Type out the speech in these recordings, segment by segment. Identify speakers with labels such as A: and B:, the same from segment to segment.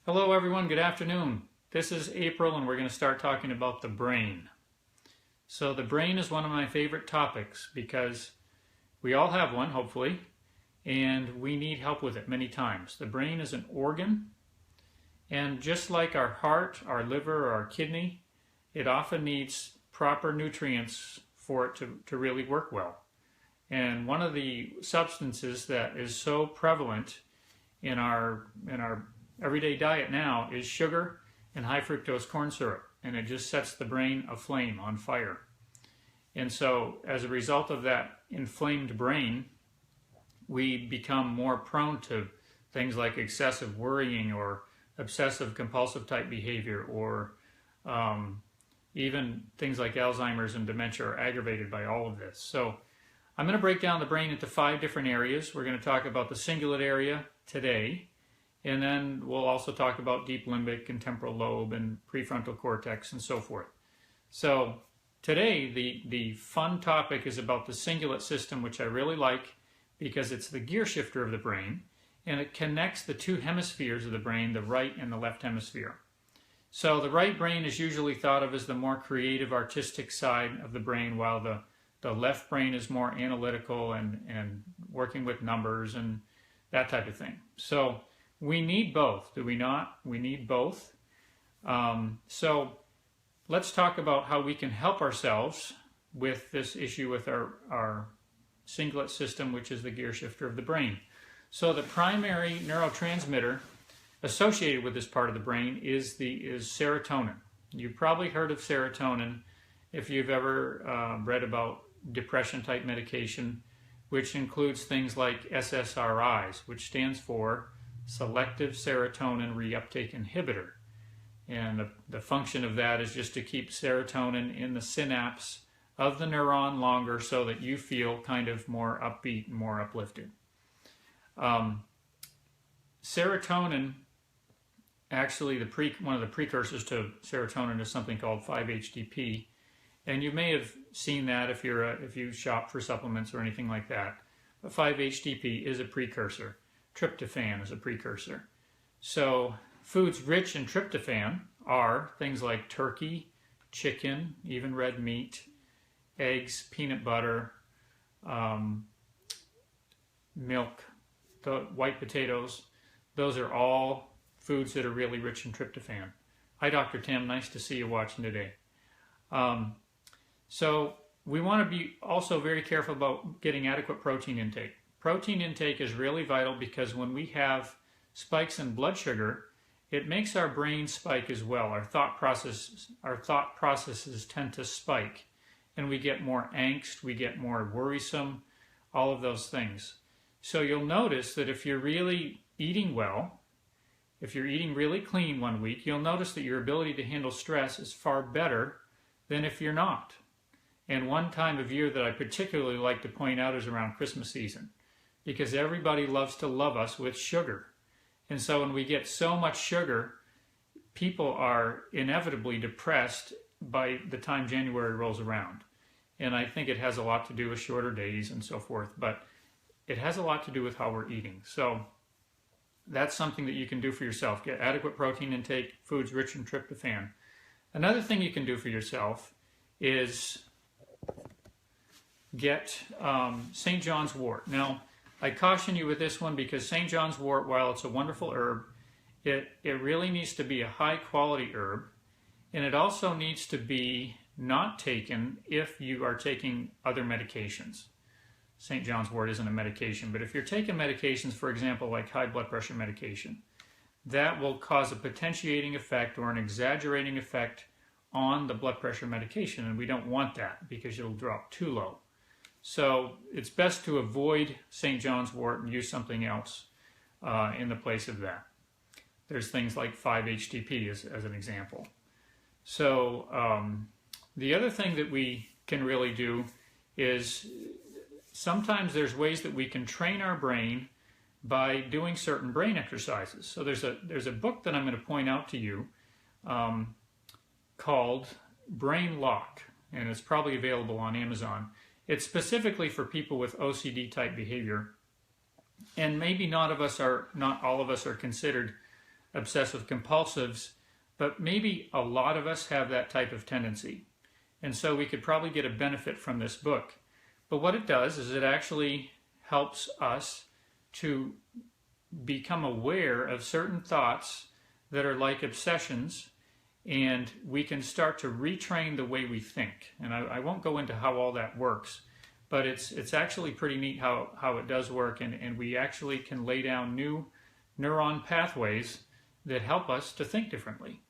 A: Hello everyone, good afternoon. This is April and we're going to start talking about the brain. So the brain is one of my favorite topics because we all have one, hopefully, and we need help with it many times. The brain is an organ, and just like our heart, our liver, or our kidney, it often needs proper nutrients for it to really work well. And one of the substances that is so prevalent in our everyday diet now is sugar and high fructose corn syrup, and it just sets the brain aflame, on fire. And so as a result of that inflamed brain, we become more prone to things like excessive worrying or obsessive compulsive type behavior, or even things like Alzheimer's and dementia are aggravated by all of this. So I'm going to break down the brain into 5 different areas. We're going to talk about the cingulate area today, and then we'll also talk about deep limbic and temporal lobe and prefrontal cortex and so forth. So today the fun topic is about the cingulate system, which I really like because it's the gear shifter of the brain, and it connects the 2 hemispheres of the brain, the right and the left hemisphere. So the right brain is usually thought of as the more creative, artistic side of the brain, while the left brain is more analytical and working with numbers and that type of thing. So we need both, do we not? We need both. So let's talk about how we can help ourselves with this issue with our cingulate system, which is the gear shifter of the brain. So the primary neurotransmitter associated with this part of the brain is serotonin. You've probably heard of serotonin if you've ever read about depression type medication, which includes things like SSRIs, which stands for selective serotonin reuptake inhibitor. And the function of that is just to keep serotonin in the synapse of the neuron longer so that you feel kind of more upbeat and more uplifted. Serotonin, actually one of the precursors to serotonin is something called 5-HTP. And you may have seen that if you shop for supplements or anything like that. But 5-HTP is a precursor. Tryptophan is a precursor. So foods rich in tryptophan are things like turkey, chicken, even red meat, eggs, peanut butter, milk, the white potatoes. Those are all foods that are really rich in tryptophan. Hi, Dr. Tim. Nice to see you watching today. So we want to be also very careful about getting adequate protein intake. Protein intake is really vital because when we have spikes in blood sugar, it makes our brain spike as well. Our thought processes tend to spike, and we get more angst, we get more worrisome, all of those things. So you'll notice that if you're really eating well, if you're eating really clean one week, you'll notice that your ability to handle stress is far better than if you're not. And one time of year that I particularly like to point out is around Christmas season, because everybody loves to love us with sugar. And so when we get so much sugar, people are inevitably depressed by the time January rolls around. And I think it has a lot to do with shorter days and so forth, but it has a lot to do with how we're eating. So that's something that you can do for yourself. Get adequate protein intake, foods rich in tryptophan. Another thing you can do for yourself is get St. John's wort. Now, I caution you with this one because St. John's wort, while it's a wonderful herb, it really needs to be a high quality herb, and it also needs to be not taken if you are taking other medications. St. John's wort isn't a medication, but if you're taking medications, for example, like high blood pressure medication, that will cause a potentiating effect or an exaggerating effect on the blood pressure medication, and we don't want that because it'll drop too low. So it's best to avoid St. John's wort and use something else in the place of that. There's things like 5-HTP as an example. So the other thing that we can really do is sometimes there's ways that we can train our brain by doing certain brain exercises. So there's a book that I'm going to point out to you called Brain Lock, and it's probably available on Amazon. It's specifically for people with OCD type behavior, and maybe not all of us are considered obsessive compulsives, but maybe a lot of us have that type of tendency. And so we could probably get a benefit from this book. But what it does is it actually helps us to become aware of certain thoughts that are like obsessions, and we can start to retrain the way we think. And I won't go into how all that works, but it's actually pretty neat how it does work, and we actually can lay down new neuron pathways that help us to think differently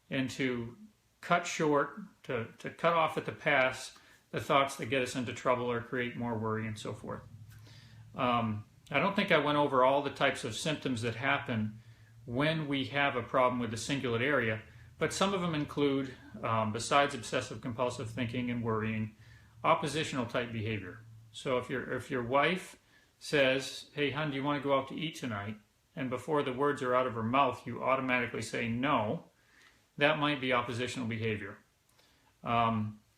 A: and to cut short, to cut off at the pass the thoughts that get us into trouble or create more worry and so forth. I don't think I went over all the types of symptoms that happen when we have a problem with the cingulate area, but some of them include, besides obsessive compulsive thinking and worrying, oppositional type behavior. So if your wife says, "Hey, hon, do you want to go out to eat tonight?" and before the words are out of her mouth, you automatically say no, that might be oppositional behavior.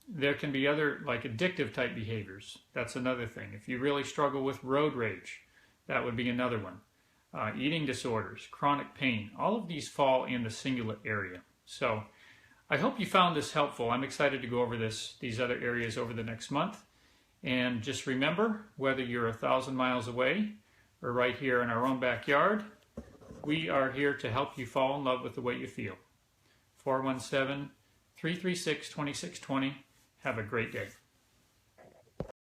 A: There can be other, like addictive type behaviors. That's another thing. If you really struggle with road rage, that would be another one. Eating disorders, chronic pain, all of these fall in the cingulate area. So I hope you found this helpful. I'm excited to go over these other areas over the next month. And just remember, whether you're 1,000 miles away or right here in our own backyard, we are here to help you fall in love with the way you feel. 417-336-2620. Have a great day.